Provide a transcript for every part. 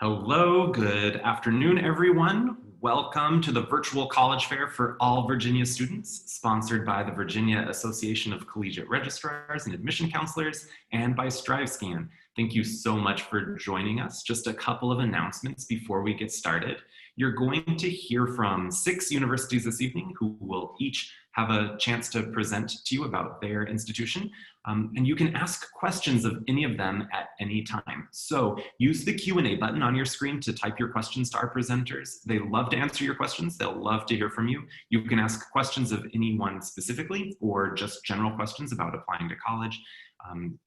Hello, good afternoon, everyone. Welcome to the virtual college fair for all Virginia students, sponsored by the Virginia Association of Collegiate Registrars and Admission Counselors and by StriveScan. Thank you so much for joining us. Just a couple of announcements before we get started. You're going to hear from 6 universities this evening who will each have a chance to present to you about their institution. And you can ask questions of any of them at any time. So use the Q&A button on your screen to type your questions to our presenters. They love to answer your questions. They'll love to hear from you. You can ask questions of anyone specifically or just general questions about applying to college.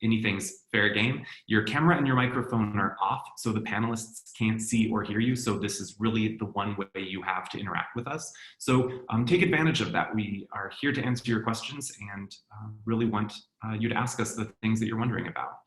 Anything's fair game. Your camera and your microphone are off, so the panelists can't see or hear you. So this is really the one way you have to interact with us. So take advantage of that. We are here to answer your questions and really want you to ask us the things that you're wondering about.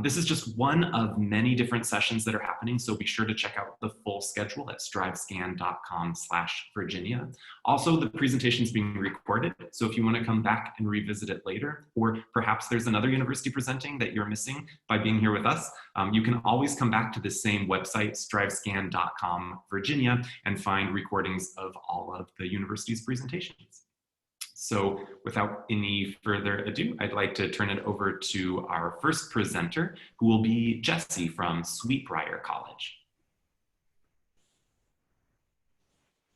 This is just one of many different sessions that are happening, so be sure to check out the full schedule at strivescan.com/Virginia. Also, the presentation is being recorded, so if you want to come back and revisit it later, or perhaps there's another university presenting that you're missing by being here with us, you can always come back to the same website, strivescan.com/Virginia, and find recordings of all of the university's presentations. So without any further ado, I'd like to turn it over to our first presenter, who will be Jessie from Briar College.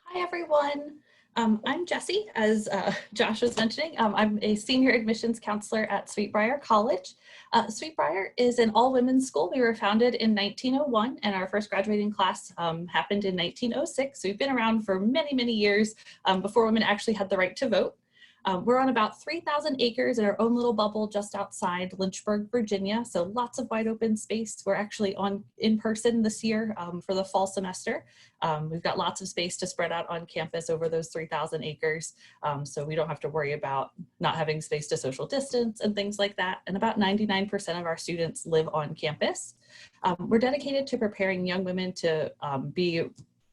Hi, everyone. I'm Jessie, as Josh was mentioning. I'm a senior admissions counselor at Briar College. Briar is an all-women's school. We were founded in 1901, and our first graduating class happened in 1906. So we've been around for many, many years before women actually had the right to vote. We're on about 3,000 acres in our own little bubble just outside Lynchburg, Virginia. So lots of wide open space. We're actually in person this year for the fall semester. We've got lots of space to spread out on campus over those 3,000 acres. So we don't have to worry about not having space to social distance and things like that. And about 99% of our students live on campus. We're dedicated to preparing young women to be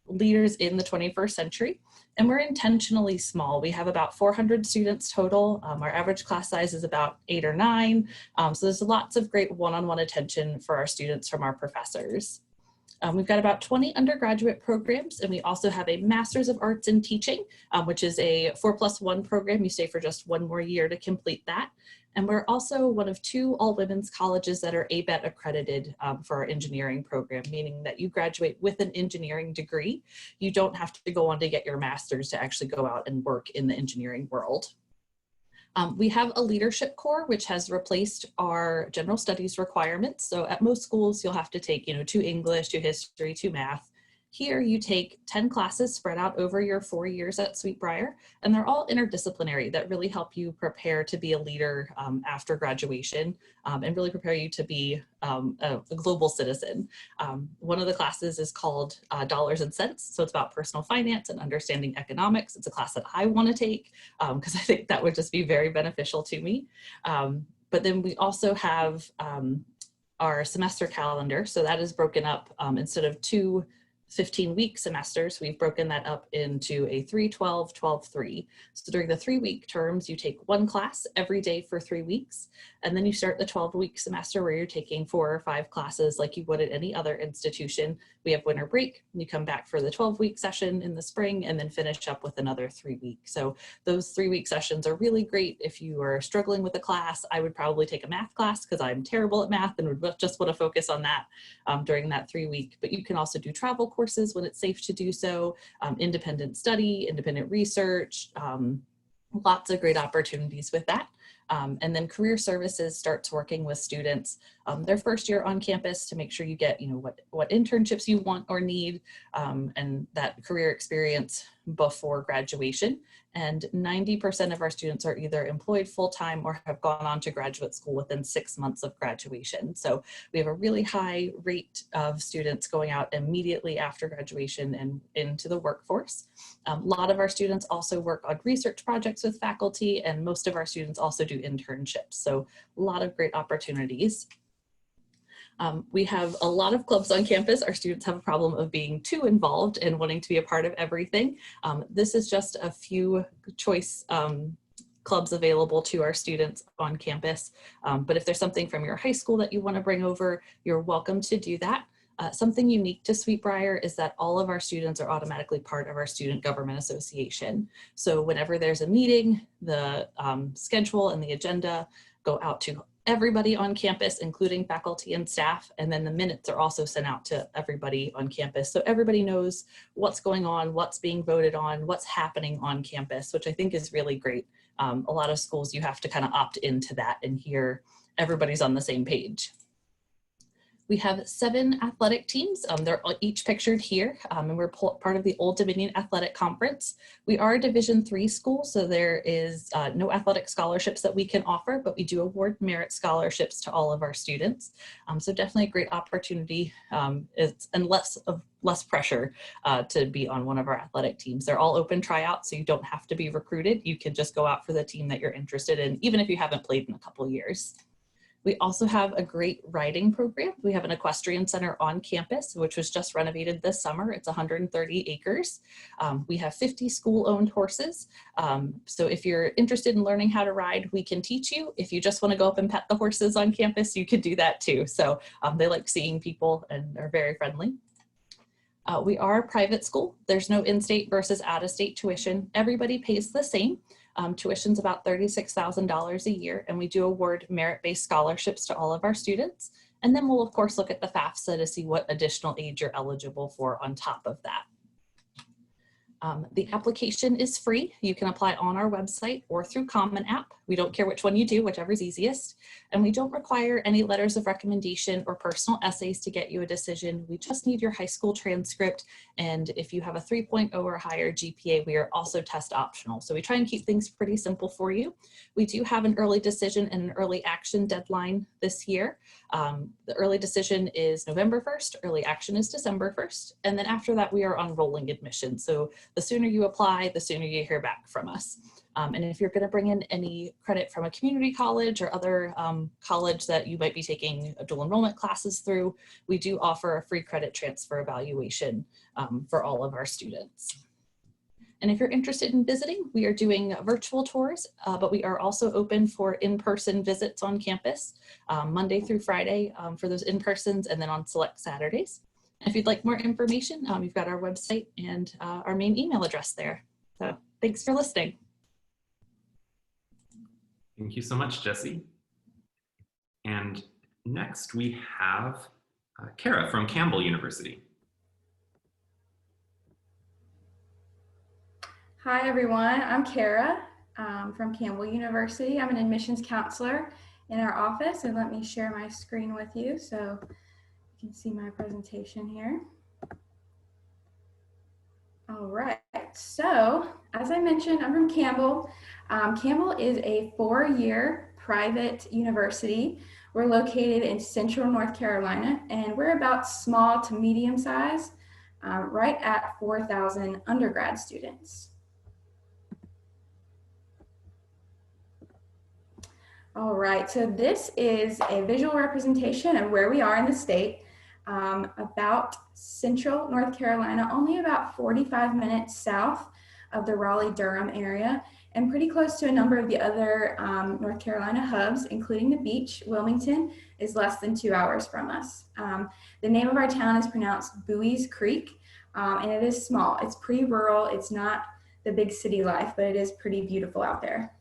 leaders in the 21st century. And we're intentionally small. We have about 400 students total. Our average class size is about 8 or 9. So there's lots of great one-on-one attention for our students from our professors. We've got about 20 undergraduate programs, and we also have a Master's of Arts in Teaching, which is a 4+1 program. You stay for just one more year to complete that. And we're also one of 2 all-women's colleges that are ABET accredited for our engineering program, meaning that you graduate with an engineering degree. You don't have to go on to get your master's to actually go out and work in the engineering world. We have a leadership core, which has replaced our general studies requirements. So at most schools, you'll have to take 2 English, 2 history, 2 math. Here you take 10 classes spread out over your 4 years at Briar, and they're all interdisciplinary that really help you prepare to be a leader after graduation and really prepare you to be a global citizen. One of the classes is called Dollars and Cents, so it's about personal finance and understanding economics. It's a class that I want to take because I think that would just be very beneficial to me. But then we also have our semester calendar, so that is broken up instead of 2 15-week semesters, we've broken that up into a 3-12, 12-3. So during the 3-week terms, you take 1 class every day for 3 weeks, and then you start the 12-week semester where you're taking 4 or 5 classes like you would at any other institution. We have winter break, you come back for the 12-week session in the spring, and then finish up with another 3 weeks. So those 3-week sessions are really great if you are struggling with a class. I would probably take a math class because I'm terrible at math and would just want to focus on that during that 3-week. But you can also do travel courses when it's safe to do so, independent study, independent research, lots of great opportunities with that. And then career services starts working with students their first year on campus to make sure you get what internships you want or need and that career experience before graduation. And 90% of our students are either employed full-time or have gone on to graduate school within 6 months of graduation. So we have a really high rate of students going out immediately after graduation and into the workforce. A lot of our students also work on research projects with faculty, and most of our students also do internships. So a lot of great opportunities. We have a lot of clubs on campus. Our students have a problem of being too involved and wanting to be a part of everything. This is just a few choice clubs available to our students on campus. But if there's something from your high school that you want to bring over, you're welcome to do that. Something unique to Sweet Briar is that all of our students are automatically part of our Student Government Association. So whenever there's a meeting, the schedule and the agenda go out to everybody on campus, including faculty and staff, and then the minutes are also sent out to everybody on campus. So everybody knows what's going on, what's being voted on, what's happening on campus, which I think is really great. A lot of schools, you have to kind of opt into that and hear everybody's on the same page. We have 7 athletic teams. They're each pictured here, and we're part of the Old Dominion Athletic Conference. We are a Division III school, so there is no athletic scholarships that we can offer, but we do award merit scholarships to all of our students. So definitely a great opportunity, and less pressure to be on one of our athletic teams. They're all open tryouts, so you don't have to be recruited. You can just go out for the team that you're interested in, even if you haven't played in a couple years. We also have a great riding program. We have an equestrian center on campus, which was just renovated this summer. It's 130 acres. We have 50 school-owned horses. So if you're interested in learning how to ride, we can teach you. If you just want to go up and pet the horses on campus, you could do that too. So they like seeing people and are very friendly. We are a private school. There's no in-state versus out-of-state tuition. Everybody pays the same. Tuition's about $36,000 a year, and we do award merit-based scholarships to all of our students. And then we'll of course look at the FAFSA to see what additional aid you're eligible for on top of that. The application is free. You can apply on our website or through Common App. We don't care which one you do, whichever's easiest. And we don't require any letters of recommendation or personal essays to get you a decision. We just need your high school transcript. And if you have a 3.0 or higher GPA, we are also test optional. So we try and keep things pretty simple for you. We do have an early decision and an early action deadline this year. The early decision is November 1st, early action is December 1st. And then after that, we are on rolling admission. So the sooner you apply, the sooner you hear back from us. And if you're going to bring in any credit from a community college or other college that you might be taking dual enrollment classes through, we do offer a free credit transfer evaluation for all of our students. And if you're interested in visiting, we are doing virtual tours, but we are also open for in-person visits on campus, Monday through Friday for those in-persons, and then on select Saturdays. And if you'd like more information, we've got our website and our main email address there. So thanks for listening. Thank you so much, Jessie. And next we have Kara from Campbell University. Hi everyone, I'm Kara from Campbell University. I'm an admissions counselor in our office, and let me share my screen with you so you can see my presentation here. All right, so as I mentioned, I'm from Campbell. Campbell is a 4-year private university. We're located in central North Carolina, and we're about small to medium size, right at 4,000 undergrad students. All right, so this is a visual representation of where we are in the state, about central North Carolina, only about 45 minutes south of the Raleigh-Durham area, and pretty close to a number of the other North Carolina hubs, including the beach. Wilmington is less than 2 hours from us. The name of our town is pronounced Bowie's Creek, and it is small. It's pretty rural. It's not the big city life, but it is pretty beautiful out there.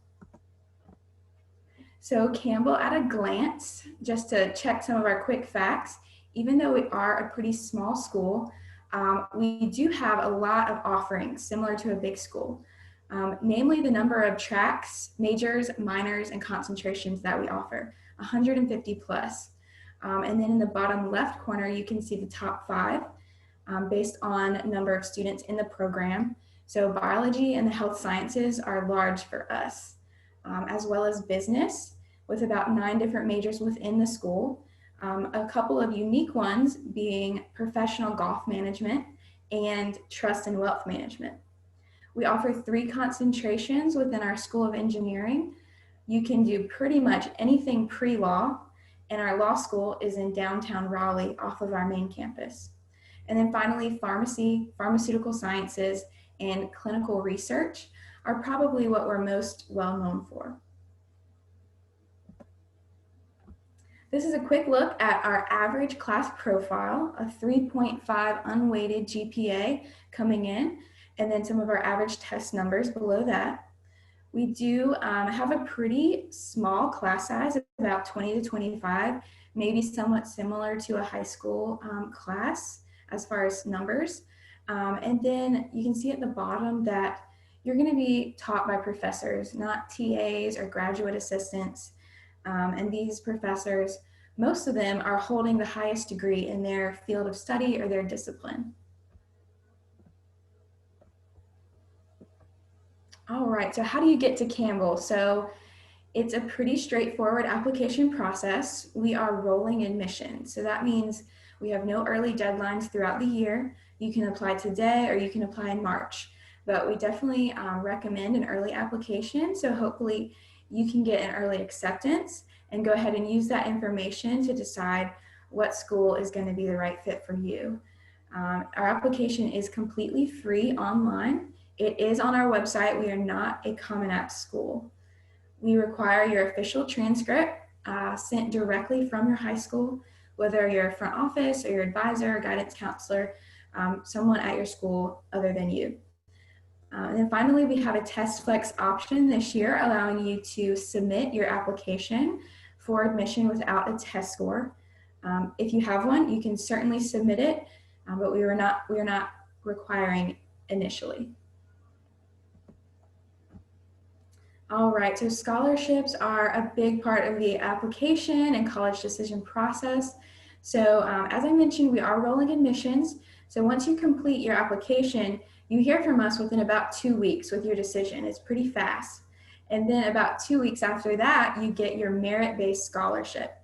So Campbell at a glance, just to check some of our quick facts, even though we are a pretty small school, we do have a lot of offerings similar to a big school, namely the number of tracks, majors, minors, and concentrations that we offer, 150 plus. And then in the bottom left corner, you can see the top 5 based on number of students in the program. So biology and the health sciences are large for us, as well as business, with about 9 different majors within the school. A couple of unique ones being professional golf management and trust and wealth management. We offer 3 concentrations within our School of Engineering. You can do pretty much anything pre-law, and our law school is in downtown Raleigh off of our main campus. And then finally, pharmacy, pharmaceutical sciences, and clinical research are probably what we're most well known for. This is a quick look at our average class profile, a 3.5 unweighted GPA coming in, and then some of our average test numbers below that. We do have a pretty small class size, about 20 to 25, maybe somewhat similar to a high school class as far as numbers. And then you can see at the bottom that you're going to be taught by professors, not TAs or graduate assistants. And these professors, most of them are holding the highest degree in their field of study or their discipline. All right, so how do you get to Campbell? So it's a pretty straightforward application process. We are rolling admissions. So that means we have no early deadlines throughout the year. You can apply today or you can apply in March, but we definitely recommend an early application. So hopefully you can get an early acceptance and go ahead and use that information to decide what school is going to be the right fit for you. Our application is completely free online. It is on our website. We are not a Common App school. We require your official transcript sent directly from your high school, whether you're a front office or your advisor or guidance counselor, someone at your school other than you. And then finally, we have a test flex option this year, allowing you to submit your application for admission without a test score. If you have one, you can certainly submit it, but we are not requiring initially. All right, so scholarships are a big part of the application and college decision process. So as I mentioned, we are rolling admissions. So once you complete your application, you hear from us within about 2 weeks with your decision. It's pretty fast. And then about 2 weeks after that, you get your merit-based scholarship,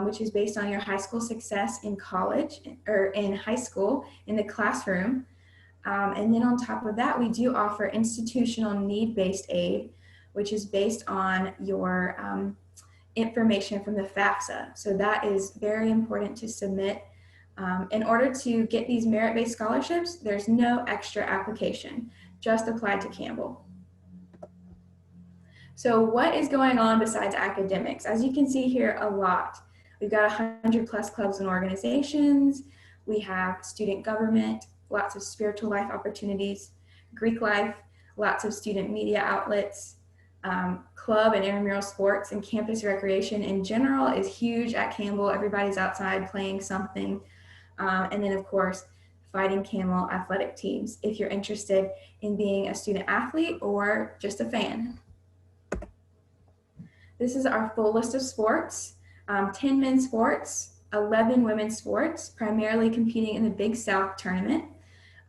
which is based on your high school success in college or in high school in the classroom. And then on top of that, we do offer institutional need-based aid, which is based on your information from the FAFSA. So that is very important to submit. In order to get these merit-based scholarships, there's no extra application, just apply to Campbell. So what is going on besides academics? As you can see here, a lot. We've got 100+ clubs and organizations. We have student government, lots of spiritual life opportunities, Greek life, lots of student media outlets, club and intramural sports, and campus recreation in general is huge at Campbell. Everybody's outside playing something. And then of course, Fighting Camel athletic teams, if you're interested in being a student athlete or just a fan. This is our full list of sports, 10 men's sports, 11 women's sports, primarily competing in the Big South tournament.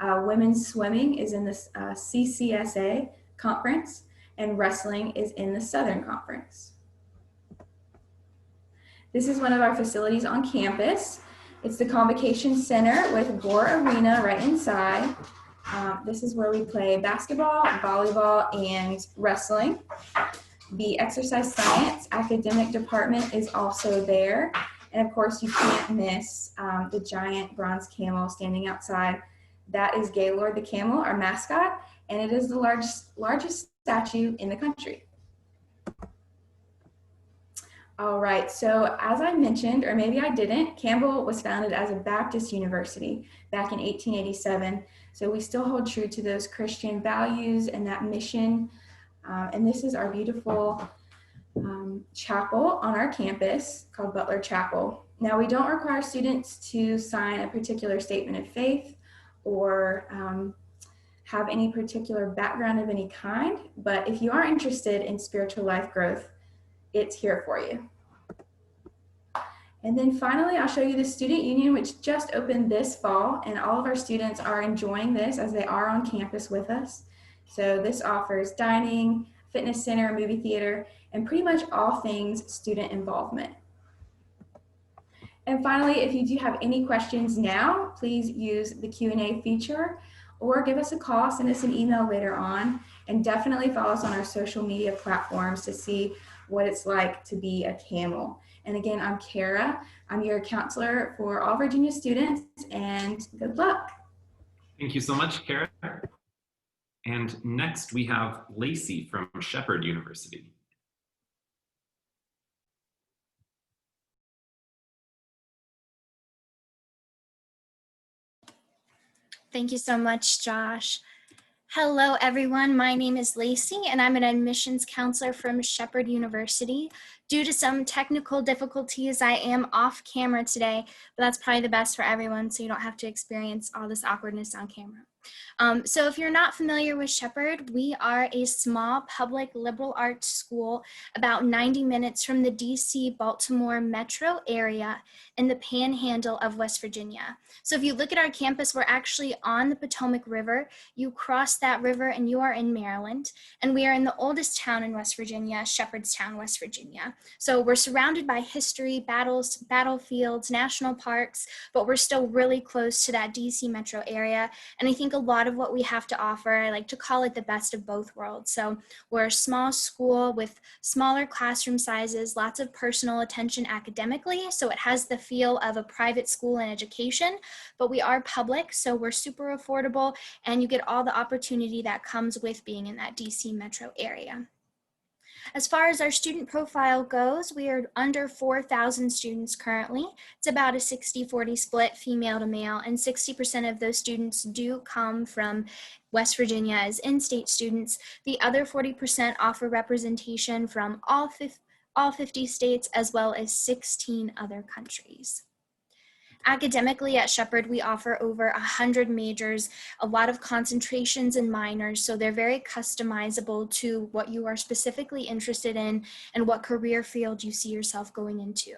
Women's swimming is in the CCSA conference, and wrestling is in the Southern Conference. This is one of our facilities on campus. It's the Convocation Center with Gore Arena right inside. This is where we play basketball, volleyball, and wrestling. The exercise science academic department is also there. And of course, you can't miss the giant bronze camel standing outside. That is Gaylord the camel, our mascot, and it is the largest statue in the country. All right, so as I mentioned, or maybe I didn't, Campbell was founded as a Baptist university back in 1887. So we still hold true to those Christian values and that mission. And this is our beautiful chapel on our campus called Butler Chapel. Now, we don't require students to sign a particular statement of faith or have any particular background of any kind, but if you are interested in spiritual life growth, it's here for you. And then finally, I'll show you the student union, which just opened this fall, and all of our students are enjoying this as they are on campus with us. So this offers dining, fitness center, movie theater, and pretty much all things student involvement. And finally, if you do have any questions now, please use the Q&A feature or give us a call, send us an email later on, and definitely follow us on our social media platforms to see what it's like to be a camel. And again, I'm Kara. I'm your counselor for all Virginia students, and good luck. Thank you so much, Kara. And next we have Lacey from Shepherd University. Thank you so much, Josh. Hello, everyone. My name is Lacey, and I'm an admissions counselor from Shepherd University. Due to some technical difficulties, I am off camera today, but that's probably the best for everyone, so you don't have to experience all this awkwardness on camera. So if you're not familiar with Shepherd, we are a small public liberal arts school about 90 minutes from the DC Baltimore metro area in the panhandle of West Virginia. So if you look at our campus, we're actually on the Potomac River. You cross that river and you are in Maryland. And we are in the oldest town in West Virginia, Shepherdstown, West Virginia. So we're surrounded by history, battles, battlefields, national parks, but we're still really close to that DC metro area. And I think a lot of what we have to offer, I like to call it the best of both worlds. So we're a small school with smaller classroom sizes, lots of personal attention academically. So it has the feel of a private school and education, but we are public, so we're super affordable, and you get all the opportunity that comes with being in that DC metro area. As far as our student profile goes, we are under 4,000 students currently. It's about a 60-40 split female to male, and 60% of those students do come from West Virginia as in-state students. The other 40% offer representation from all 50 states as well as 16 other countries. Academically at Shepherd, we offer over 100 majors, a lot of concentrations and minors, so they're very customizable to what you are specifically interested in and what career field you see yourself going into.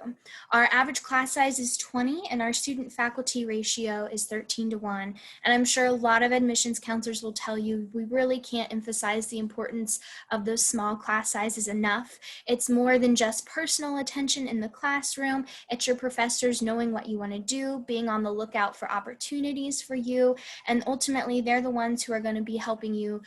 Our average class size is 20 and our student faculty ratio is 13-1. And I'm sure a lot of admissions counselors will tell you we really can't emphasize the importance of those small class sizes enough. It's more than just personal attention in the classroom. It's your professors knowing what you want to do, being on the lookout for opportunities for you, and ultimately they're the ones who are going to be helping you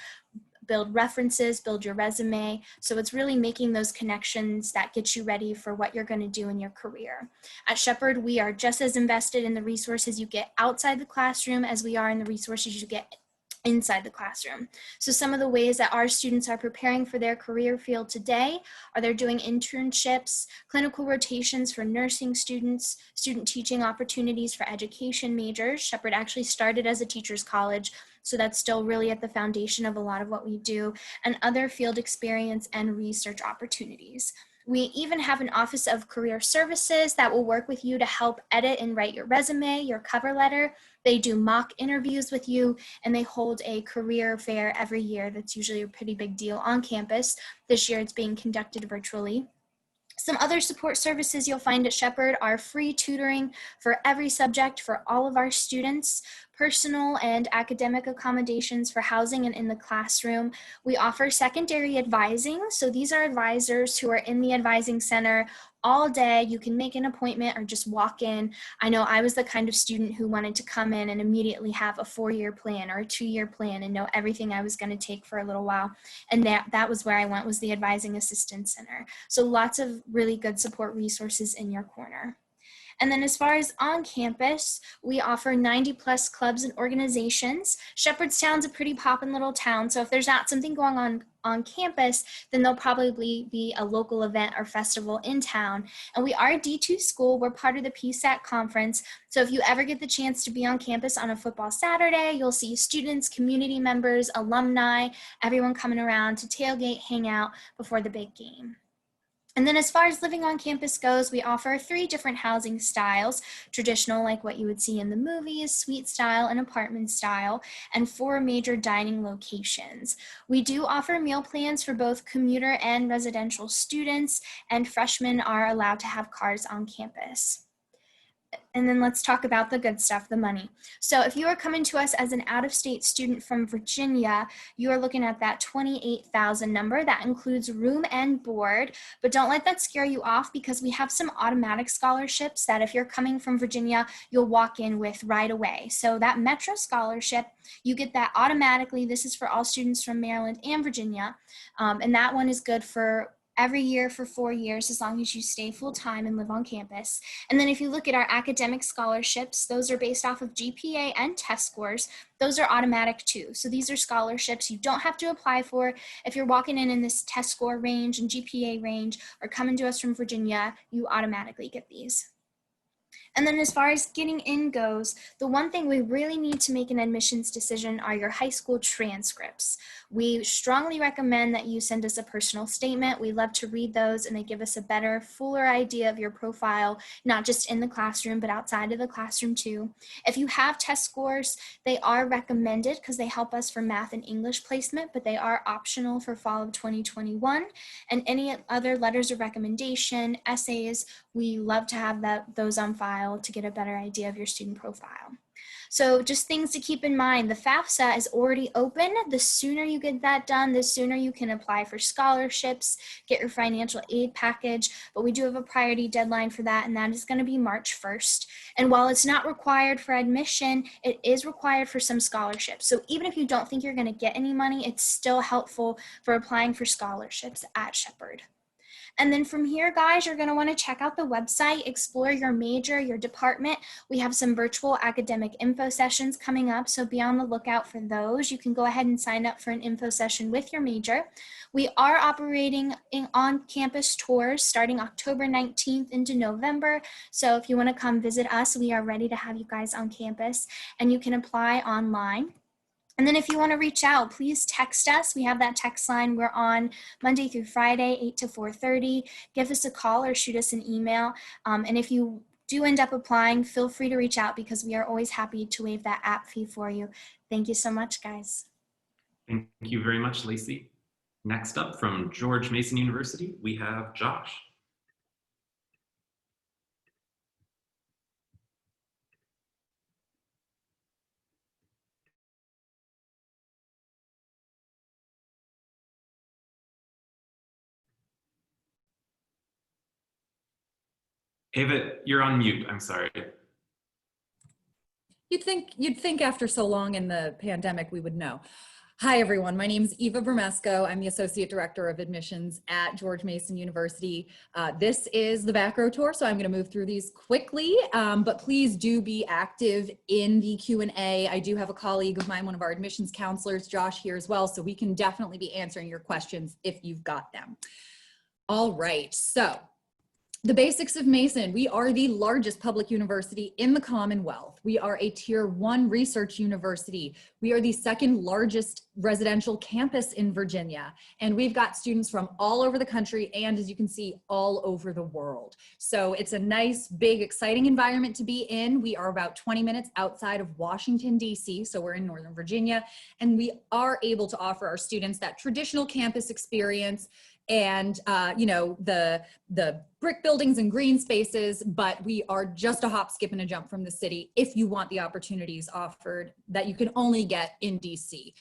build references, build your resume. So it's really making those connections that get you ready for what you're going to do in your career. At Shepherd, we are just as invested in the resources you get outside the classroom as we are in the resources you get inside the classroom. So some of the ways that our students are preparing for their career field today are they're doing internships, clinical rotations for nursing students, student teaching opportunities for education majors. Shepherd actually started as a teacher's college, so that's still really at the foundation of a lot of what we do, and other field experience and research opportunities. We even have an Office of Career Services that will work with you to help edit and write your resume, your cover letter. They do mock interviews with you, and they hold a career fair every year. That's usually a pretty big deal on campus. This year it's being conducted virtually. Some other support services you'll find at Shepherd are free tutoring for every subject for all of our students, personal and academic accommodations for housing and in the classroom. We offer secondary advising. So these are advisors who are in the advising center all day. You can make an appointment or just walk in. I know I was the kind of student who wanted to come in and immediately have a 4-year plan or a 2-year plan and know everything I was going to take for a little while. And that was where I went, was the Advising Assistance Center. So lots of really good support resources in your corner. And then as far as on campus, we offer 90+ clubs and organizations. Shepherdstown's a pretty poppin' little town, so if there's not something going on campus, then there'll probably be a local event or festival in town. And we are a D2 school. We're part of the PSAC conference. So if you ever get the chance to be on campus on a football Saturday, you'll see students, community members, alumni, everyone coming around to tailgate, hang out before the big game. And then as far as living on campus goes, we offer 3 different housing styles: traditional, like what you would see in the movies, suite style, and apartment style, and 4 major dining locations. We do offer meal plans for both commuter and residential students, and freshmen are allowed to have cars on campus. And then let's talk about the good stuff, the money. So if you are coming to us as an out-of-state student from Virginia, you are looking at that $28,000 number. That includes room and board, but don't let that scare you off, because we have some automatic scholarships that if you're coming from Virginia, you'll walk in with right away. So that Metro scholarship, you get that automatically. This is for all students from Maryland and Virginia, and that one is good for every year for 4 years, as long as you stay full-time and live on campus. And then if you look at our academic scholarships, those are based off of GPA and test scores. Those are automatic too. So these are scholarships you don't have to apply for. If you're walking in this test score range and GPA range or coming to us from Virginia, you automatically get these. And then as far as getting in goes, the one thing we really need to make an admissions decision are your high school transcripts. We strongly recommend that you send us a personal statement. We love to read those, and they give us a better, fuller idea of your profile, not just in the classroom, but outside of the classroom too. If you have test scores, they are recommended because they help us for math and English placement, but they are optional for fall of 2021. And any other letters of recommendation, essays, we love to have those on file to get a better idea of your student profile. So just things to keep in mind, the FAFSA is already open. The sooner you get that done, the sooner you can apply for scholarships, get your financial aid package, but we do have a priority deadline for that, and that is going to be March 1st. And while it's not required for admission, it is required for some scholarships. So even if you don't think you're going to get any money, it's still helpful for applying for scholarships at Shepherd. And then from here, guys, you're going to want to check out the website, explore your major, your department. We have some virtual academic info sessions coming up, so be on the lookout for those. You can go ahead and sign up for an info session with your major. We are operating on-campus tours starting October 19th into November. So if you want to come visit us, we are ready to have you guys on campus, and you can apply online. And then if you want to reach out, please text us. We have that text line. We're on Monday through Friday, 8 to 4:30. Give us a call or shoot us an email. And if you do end up applying, feel free to reach out because we are always happy to waive that app fee for you. Thank you so much, guys. Thank you very much, Lacey. Next up from George Mason University, we have Josh. Ava, you're on mute. I'm sorry. You'd think after so long in the pandemic, we would know. Hi, everyone. My name is Eva Bermesco. I'm the Associate Director of Admissions at George Mason University. This is the back row tour, so I'm going to move through these quickly, but please do be active in the Q&A. I do have a colleague of mine, one of our admissions counselors, Josh, here as well, so we can definitely be answering your questions if you've got them. All right, so the basics of Mason. We are the largest public university in the Commonwealth. We are a Tier 1 research university. We are the second largest residential campus in Virginia. And we've got students from all over the country and, as you can see, all over the world. So it's a nice, big, exciting environment to be in. We are about 20 minutes outside of Washington, D.C., so we're in Northern Virginia. And we are able to offer our students that traditional campus experience and you know, the brick buildings and green spaces, but we are just a hop, skip, and a jump from the city if you want the opportunities offered that you can only get in DC.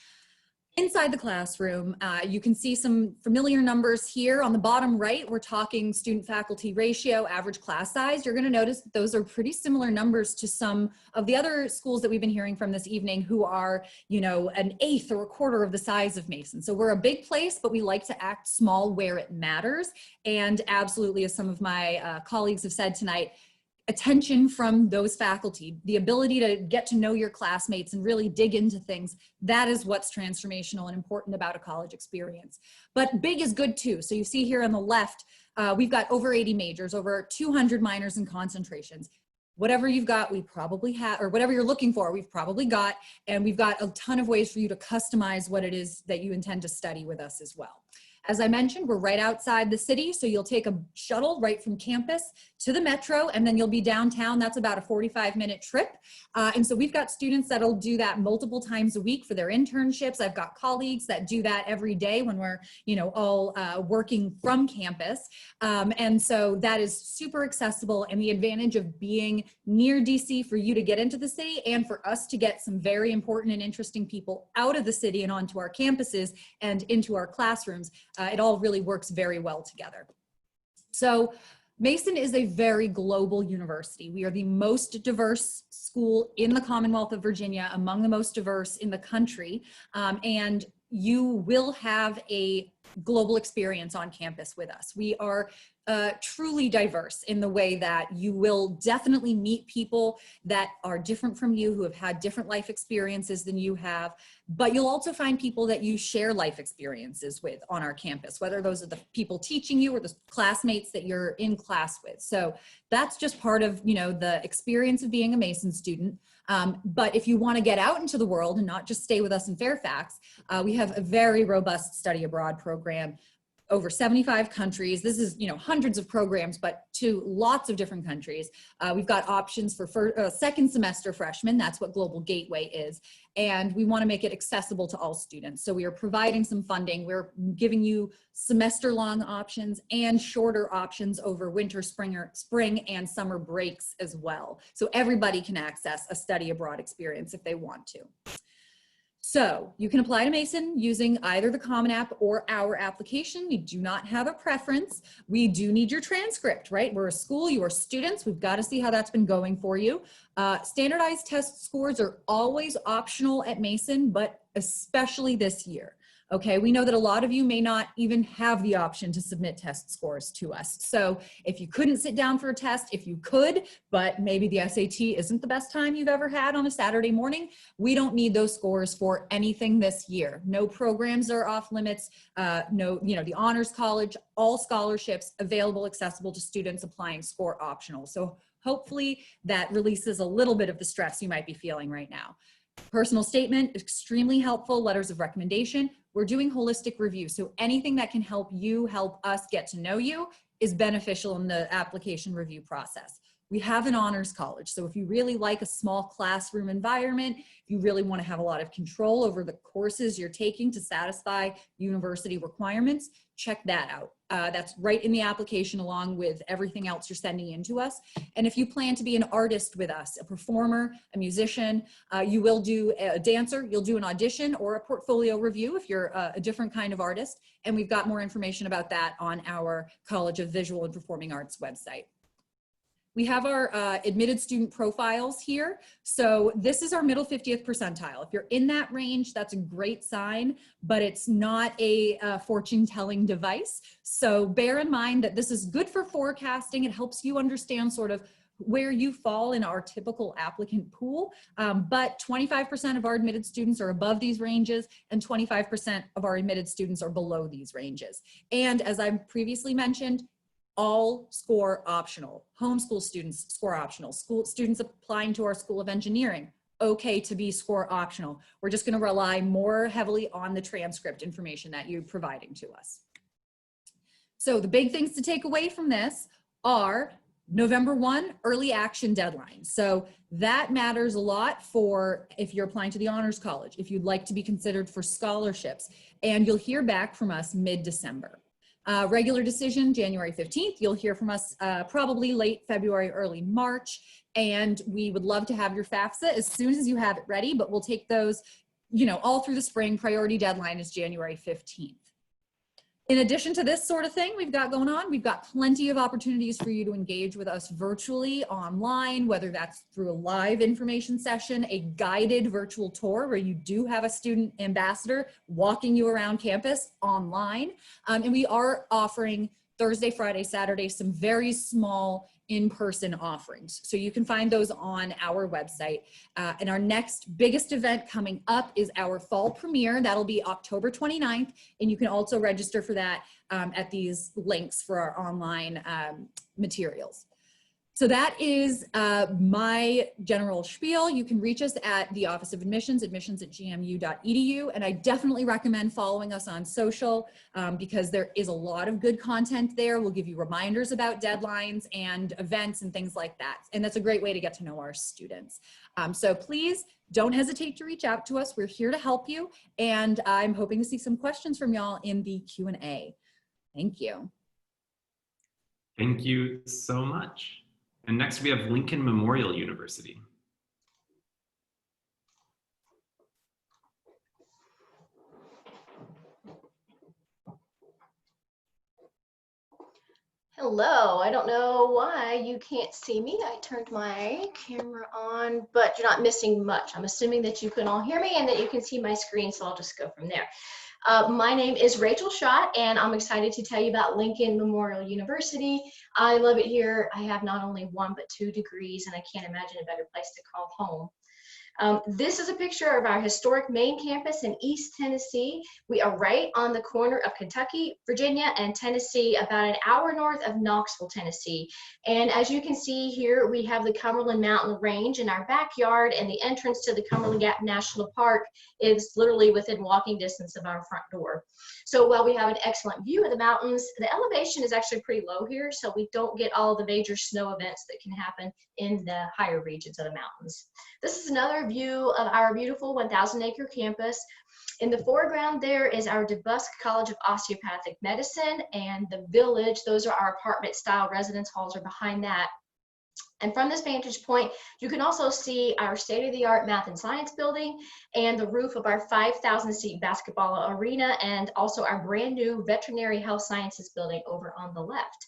Inside the classroom, you can see some familiar numbers here. On the bottom right, we're talking student-faculty ratio, average class size. You're going to notice that those are pretty similar numbers to some of the other schools that we've been hearing from this evening who are, you know, an eighth or a quarter of the size of Mason. So we're a big place, but we like to act small where it matters. And absolutely, as some of my colleagues have said tonight, attention from those faculty, the ability to get to know your classmates and really dig into things, that is what's transformational and important about a college experience. But big is good too. So you see here on the left, we've got over 80 majors, over 200 minors and concentrations. Whatever you've got, we probably have, or whatever you're looking for, we've probably got, and we've got a ton of ways for you to customize what it is that you intend to study with us as well. As I mentioned, we're right outside the city, so you'll take a shuttle right from campus to the metro, and then you'll be downtown. That's about a 45-minute trip. And so we've got students that'll do that multiple times a week for their internships. I've got colleagues that do that every day when we're, you know, all working from campus. And so that is super accessible, and the advantage of being near DC for you to get into the city and for us to get some very important and interesting people out of the city and onto our campuses and into our classrooms. It all really works very well together. So Mason is a very global university. We are the most diverse school in the Commonwealth of Virginia, among the most diverse in the country. And you will have a global experience on campus with us. We are truly diverse in the way that you will definitely meet people that are different from you, who have had different life experiences than you have, but you'll also find people that you share life experiences with on our campus, whether those are the people teaching you or the classmates that you're in class with. So that's just part of, you know, the experience of being a Mason student. But if you want to get out into the world and not just stay with us in Fairfax, we have a very robust study abroad program, over 75 countries. This is, you know, hundreds of programs, but to lots of different countries. We've got options for second semester freshmen. That's what Global Gateway is. And we want to make it accessible to all students. So we are providing some funding. We're giving you semester-long options and shorter options over winter, spring, and summer breaks as well. So everybody can access a study abroad experience if they want to. So you can apply to Mason using either the Common App or our application. We do not have a preference. We do need your transcript, right? We're a school, you are students. We've got to see how that's been going for you. Standardized test scores are always optional at Mason, but especially this year. Okay, we know that a lot of you may not even have the option to submit test scores to us. So if you couldn't sit down for a test, if you could, but maybe the SAT isn't the best time you've ever had on a Saturday morning, we don't need those scores for anything this year. No programs are off limits. No, you know, the Honors College, all scholarships available, accessible to students applying score optional. So hopefully that releases a little bit of the stress you might be feeling right now. Personal statement, extremely helpful. Letters of recommendation. We're doing holistic review. So anything that can help you, help us get to know you is beneficial in the application review process. We have an honors college. So if you really like a small classroom environment, if you really want to have a lot of control over the courses you're taking to satisfy university requirements, check that out. That's right in the application along with everything else you're sending in to us. And if you plan to be an artist with us, a performer, a musician, you will do a dancer, you'll do an audition or a portfolio review if you're a different kind of artist. And we've got more information about that on our College of Visual and Performing Arts website. We have our admitted student profiles here. So this is our middle 50th percentile. If you're in that range, that's a great sign, but it's not a fortune-telling device. So bear in mind that this is good for forecasting. It helps you understand sort of where you fall in our typical applicant pool. But 25% of our admitted students are above these ranges and 25% of our admitted students are below these ranges. And as I previously mentioned, all score optional. Homeschool students score optional. School students applying to our School of Engineering, okay to be score optional. We're just going to rely more heavily on the transcript information that you're providing to us. So the big things to take away from this are November 1, early action deadline. So that matters a lot for if you're applying to the Honors College, if you'd like to be considered for scholarships, and you'll hear back from us mid-December. Regular decision, January 15th. You'll hear from us probably late February, early March. And we would love to have your FAFSA as soon as you have it ready, but we'll take those, you know, all through the spring. Priority deadline is January 15th. In addition to this sort of thing we've got going on, we've got plenty of opportunities for you to engage with us virtually, online, whether that's through a live information session, a guided virtual tour where you do have a student ambassador walking you around campus online. And we are offering Thursday, Friday, Saturday, some very small in-person offerings. So you can find those on our website. And our next biggest event coming up is our fall premiere. That'll be October 29th. And you can also register for that at these links for our online materials. So that is my general spiel. You can reach us at the Office of Admissions, admissions@gmu.edu. And I definitely recommend following us on social because there is a lot of good content there. We'll give you reminders about deadlines and events and things like that. And that's a great way to get to know our students. So please don't hesitate to reach out to us. We're here to help you. And I'm hoping to see some questions from y'all in the Q&A. Thank you. Thank you so much. And next we have Lincoln Memorial University. Hello, I don't know why you can't see me. I turned my camera on, but you're not missing much. I'm assuming that you can all hear me and that you can see my screen, so I'll just go from there. My name is Rachel Schott, and I'm excited to tell you about Lincoln Memorial University. I love it here. I have not only 1 but 2 degrees, and I can't imagine a better place to call home. This is a picture of our historic main campus in East Tennessee. We are right on the corner of Kentucky, Virginia, and Tennessee, about an hour north of Knoxville, Tennessee. And as you can see here, we have the Cumberland Mountain Range in our backyard, and the entrance to the Cumberland Gap National Park is literally within walking distance of our front door. So while we have an excellent view of the mountains, the elevation is actually pretty low here, so we don't get all the major snow events that can happen in the higher regions of the mountains. This is another view of our beautiful 1,000-acre campus. In the foreground there is our DeBusk College of Osteopathic Medicine, and the village, those are our apartment-style residence halls, are behind that. And from this vantage point, you can also see our state-of-the-art math and science building and the roof of our 5,000-seat basketball arena, and also our brand new veterinary health sciences building over on the left.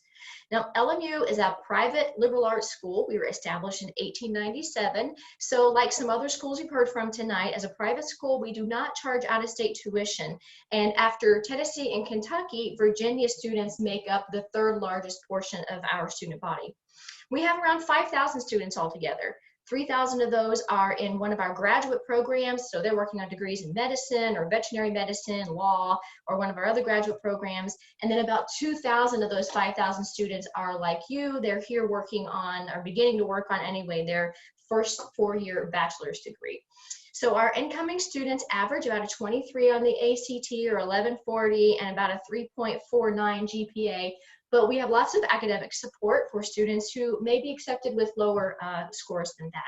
Now, LMU is a private liberal arts school. We were established in 1897. So like some other schools you've heard from tonight, as a private school, we do not charge out-of-state tuition. And after Tennessee and Kentucky, Virginia students make up the 3rd largest portion of our student body. We have around 5,000 students altogether. 3,000 of those are in one of our graduate programs, so they're working on degrees in medicine or veterinary medicine, law, or one of our other graduate programs. And then about 2,000 of those 5,000 students are like you. They're here working on, or beginning to work on anyway, their first 4-year bachelor's degree. So our incoming students average about a 23 on the ACT or 1140 and about a 3.49 GPA. But we have lots of academic support for students who may be accepted with lower scores than that.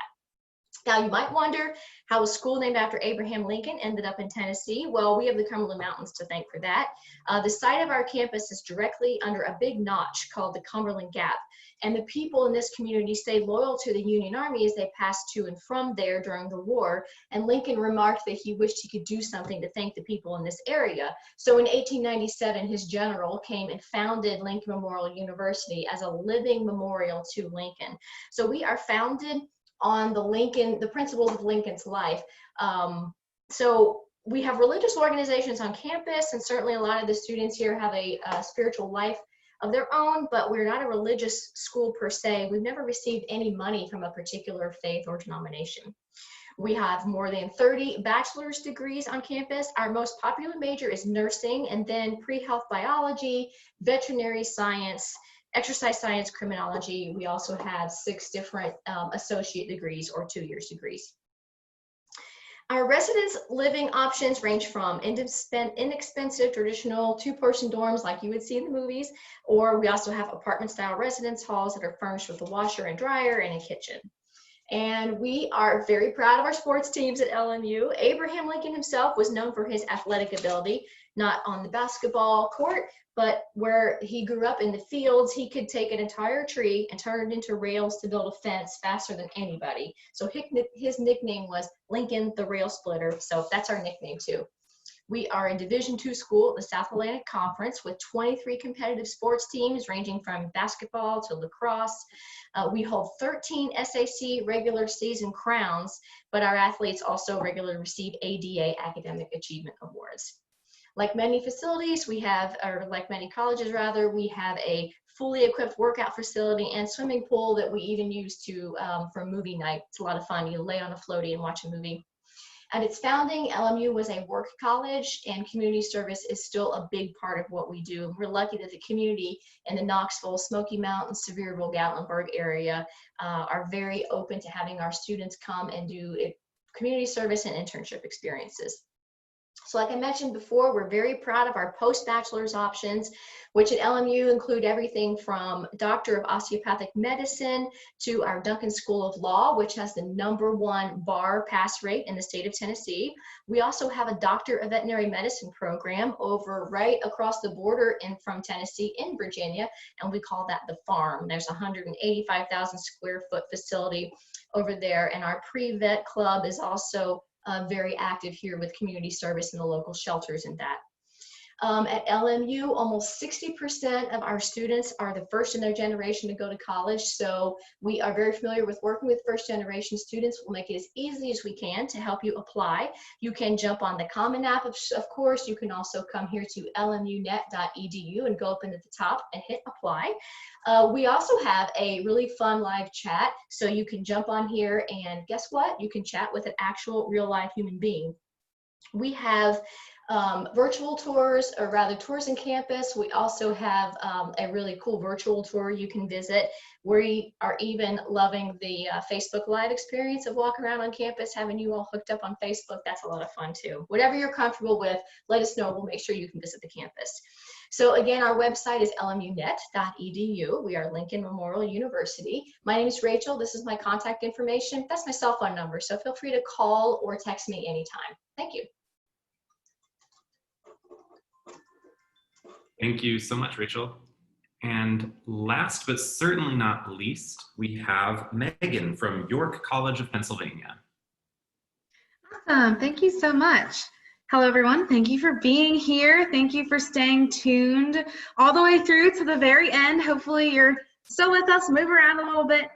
Now, you might wonder how a school named after Abraham Lincoln ended up in Tennessee. Well, we have the Cumberland Mountains to thank for that. The site of our campus is directly under a big notch called the Cumberland Gap. And the people in this community stayed loyal to the Union Army as they passed to and from there during the war. And Lincoln remarked that he wished he could do something to thank the people in this area. So in 1897, his general came and founded Lincoln Memorial University as a living memorial to Lincoln. So we are founded on the principles of Lincoln's life. So we have religious organizations on campus, and certainly a lot of the students here have a spiritual life of their own, but we're not a religious school per se. We've never received any money from a particular faith or denomination. We have more than 30 bachelor's degrees on campus. Our most popular major is nursing, and then pre-health biology, veterinary science, exercise science, criminology. We also have 6 different associate degrees or 2-year degrees. Our residence living options range from inexpensive traditional 2-person dorms like you would see in the movies, or we also have apartment style residence halls that are furnished with a washer and dryer and a kitchen. And we are very proud of our sports teams at LMU. Abraham Lincoln himself was known for his athletic ability, not on the basketball court, but where he grew up in the fields. He could take an entire tree and turn it into rails to build a fence faster than anybody. So his nickname was Lincoln the Rail Splitter. So that's our nickname too. We are a Division II school at the South Atlantic Conference with 23 competitive sports teams ranging from basketball to lacrosse. We hold 13 SAC regular season crowns, but our athletes also regularly receive ADA Academic Achievement Awards. Like many facilities, we have, or like many colleges rather, we have a fully equipped workout facility and swimming pool that we even use for movie night. It's a lot of fun. You lay on a floaty and watch a movie. At its founding, LMU was a work college, and community service is still a big part of what we do. We're lucky that the community in the Knoxville, Smoky Mountains, Sevierville, Gatlinburg area are very open to having our students come and do community service and internship experiences. So like I mentioned before, we're very proud of our post-bachelor's options, which at LMU include everything from Doctor of Osteopathic Medicine to our Duncan School of Law, which has the #1 bar pass rate in the state of Tennessee. We also have a Doctor of Veterinary Medicine program over right across the border from Tennessee in Virginia, and we call that the farm. There's a 185,000 square foot facility over there, and our pre-vet club is also very active here with community service in the local shelters and that. At LMU, almost 60% of our students are the first in their generation to go to college. So we are very familiar with working with first generation students. We'll make it as easy as we can to help you apply. You can jump on the Common App, of course. You can also come here to lmunet.edu and go up into the top and hit apply. We also have a really fun live chat. So you can jump on here and guess what? You can chat with an actual real life human being. We have virtual tours, or rather tours in campus. We also have a really cool virtual tour you can visit. We are even loving the Facebook Live experience of walking around on campus, having you all hooked up on Facebook. That's a lot of fun too. Whatever you're comfortable with, let us know. We'll make sure you can visit the campus. So again, our website is lmunet.edu. We are Lincoln Memorial University. My name is Rachel. This is my contact information. That's my cell phone number. So feel free to call or text me anytime. Thank you. Thank you so much, Rachel. And last but certainly not least, we have Megan from York College of Pennsylvania. Awesome. Thank you so much. Hello, everyone. Thank you for being here. Thank you for staying tuned all the way through to the very end. Hopefully you're still with us, move around a little bit.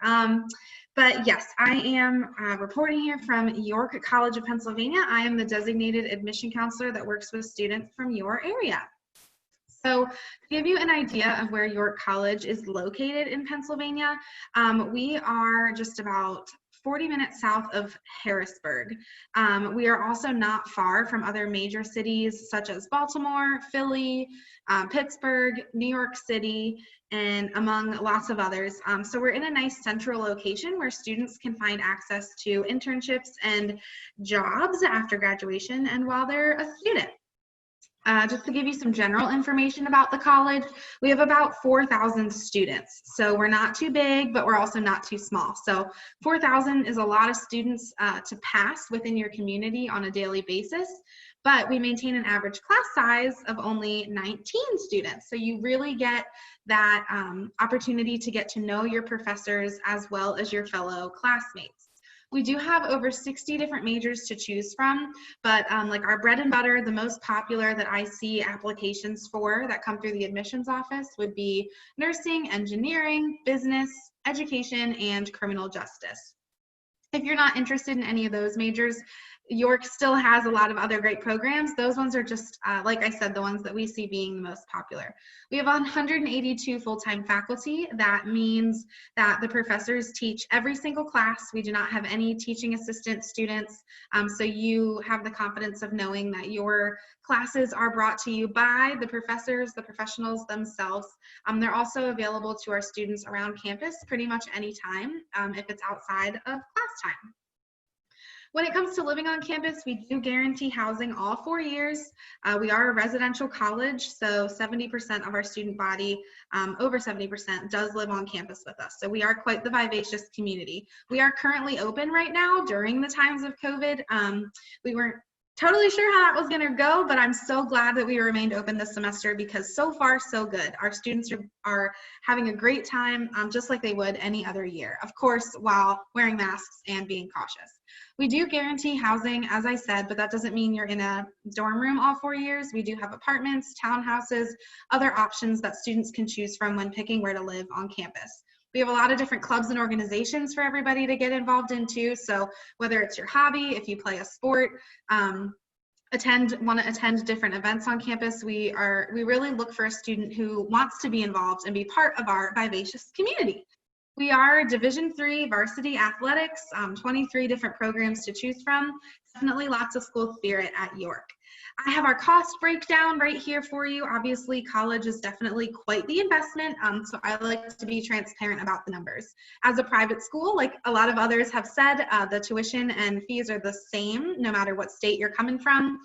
But yes, I am reporting here from York College of Pennsylvania. I am the designated admission counselor that works with students from your area. So to give you an idea of where York College is located in Pennsylvania, we are just about 40 minutes south of Harrisburg. We are also not far from other major cities such as Baltimore, Philly, Pittsburgh, New York City, and among lots of others. So we're in a nice central location where students can find access to internships and jobs after graduation and while they're a student. Just to give you some general information about the college, we have about 4,000 students. So we're not too big, but we're also not too small. So 4,000 is a lot of students to pass within your community on a daily basis, but we maintain an average class size of only 19 students. So you really get that opportunity to get to know your professors as well as your fellow classmates. We do have over 60 different majors to choose from, but like our bread and butter, the most popular that I see applications for that come through the admissions office would be nursing, engineering, business, education, and criminal justice. If you're not interested in any of those majors, York still has a lot of other great programs. Those ones are just, like I said, the ones that we see being the most popular. We have 182 full-time faculty. That means that the professors teach every single class. We do not have any teaching assistant students. So you have the confidence of knowing that your classes are brought to you by the professors, the professionals themselves. They're also available to our students around campus pretty much anytime if it's outside of class time. When it comes to living on campus, we do guarantee housing all 4 years. We are a residential college, so 70% of our student body, over 70%, does live on campus with us. So we are quite the vivacious community. We are currently open right now during the times of COVID. We weren't totally sure how that was going to go, but I'm so glad that we remained open this semester because so far so good. Our students are having a great time, just like they would any other year, of course, while wearing masks and being cautious. We do guarantee housing, as I said, but that doesn't mean you're in a dorm room all 4 years. We do have apartments, townhouses, other options that students can choose from when picking where to live on campus. We have a lot of different clubs and organizations for everybody to get involved in too. So whether it's your hobby, if you play a sport, want to attend different events on campus, we really look for a student who wants to be involved and be part of our vivacious community. We are Division III varsity athletics, 23 different programs to choose from. Definitely lots of school spirit at York. I have our cost breakdown right here for you. Obviously, college is definitely quite the investment, so I like to be transparent about the numbers. As a private school, like a lot of others have said, the tuition and fees are the same no matter what state you're coming from.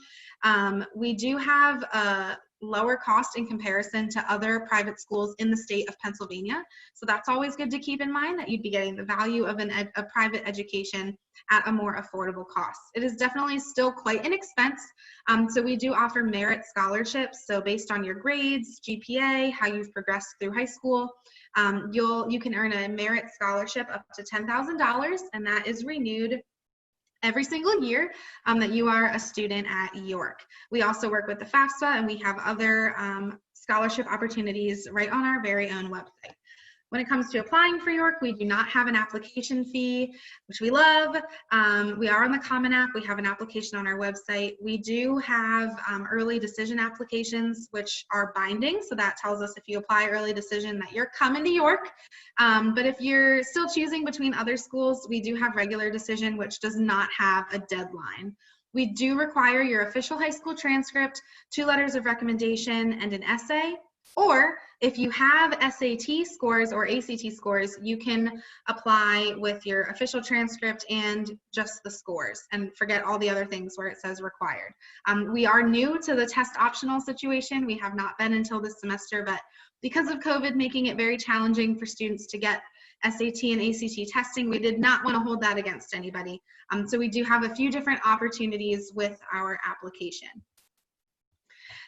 We do have a lower cost in comparison to other private schools in the state of Pennsylvania. So that's always good to keep in mind, that you'd be getting the value of a private education at a more affordable cost. It is definitely still quite an expense. So we do offer merit scholarships. So based on your grades, GPA, how you've progressed through high school, you can earn a merit scholarship up to $10,000, and that is renewed every single year that you are a student at York. We also work with the FAFSA, and we have other scholarship opportunities right on our very own website. When it comes to applying for York, we do not have an application fee, which we love. We are on the Common App. We have an application on our website. We do have early decision applications, which are binding. So that tells us if you apply early decision that you're coming to York. But if you're still choosing between other schools, we do have regular decision, which does not have a deadline. We do require your official high school transcript, 2 letters of recommendation, and an essay. Or if you have SAT scores or ACT scores, you can apply with your official transcript and just the scores and forget all the other things where it says required. We are new to the test optional situation. We have not been until this semester, but because of COVID making it very challenging for students to get SAT and ACT testing, we did not want to hold that against anybody. So we do have a few different opportunities with our application.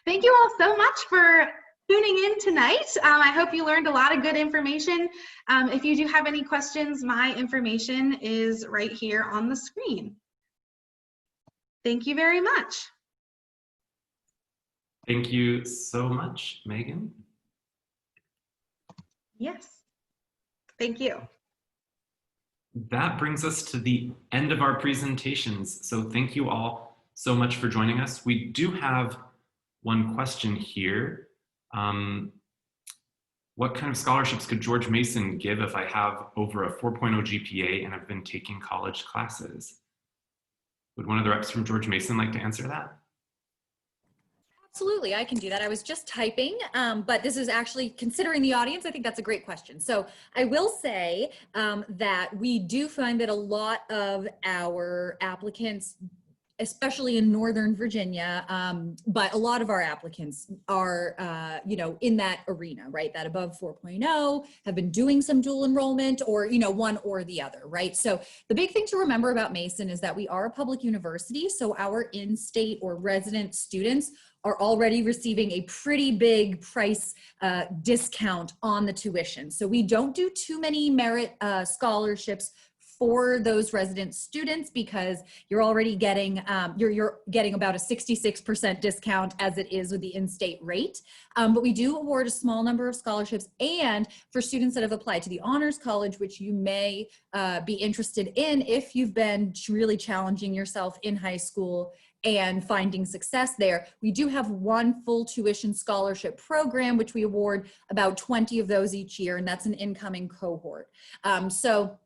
Thank you all so much for tuning in tonight. I hope you learned a lot of good information. If you do have any questions, my information is right here on the screen. Thank you very much. Thank you so much, Megan. Yes, thank you. That brings us to the end of our presentations. So thank you all so much for joining us. We do have one question here. What kind of scholarships could George Mason give if I have over a 4.0 GPA and have been taking college classes? Would one of the reps from George Mason like to answer that? Absolutely, I can do that. I was just typing, but this is actually, considering the audience, I think that's a great question. So I will say that we do find that a lot of our applicants, especially in Northern Virginia, but a lot of our applicants are, in that arena, right? That above 4.0, have been doing some dual enrollment or, one or the other, right? So the big thing to remember about Mason is that we are a public university. So our in-state or resident students are already receiving a pretty big price discount on the tuition. So we don't do too many merit scholarships for those resident students because you're already getting you're getting about a 66% discount as it is with the in-state rate. But we do award a small number of scholarships, and for students that have applied to the Honors College, which you may be interested in if you've been really challenging yourself in high school and finding success there, we do have one full tuition scholarship program, which we award about 20 of those each year, and that's an incoming cohort. So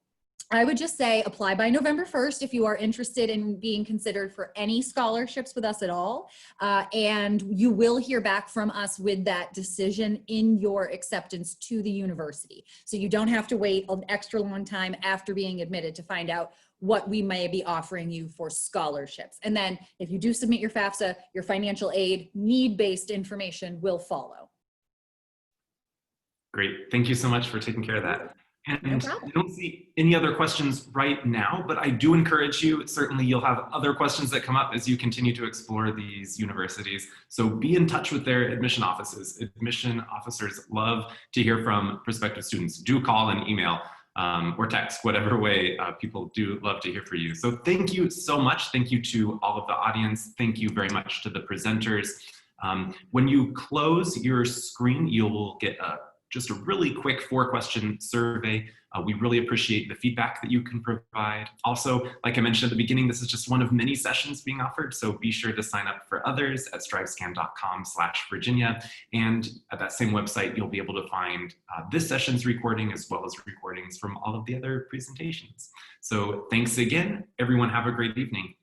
I would just say apply by November 1st if you are interested in being considered for any scholarships with us at all. And you will hear back from us with that decision in your acceptance to the university. So you don't have to wait an extra long time after being admitted to find out what we may be offering you for scholarships. And then if you do submit your FAFSA, your financial aid need-based information will follow. Great, thank you so much for taking care of that. And No I don't see any other questions right now, but I do encourage you, certainly you'll have other questions that come up as you continue to explore these universities. So be in touch with their admission offices. Admission officers love to hear from prospective students. Do call and email or text, whatever way people do love to hear from you. So thank you so much. Thank you to all of the audience. Thank you very much to the presenters. When you close your screen, you'll get just a really quick 4-question survey. We really appreciate the feedback that you can provide. Also, like I mentioned at the beginning, this is just one of many sessions being offered, so be sure to sign up for others at strivescan.com/Virginia. And at that same website, you'll be able to find this session's recording as well as recordings from all of the other presentations. So thanks again, everyone. Have a great evening.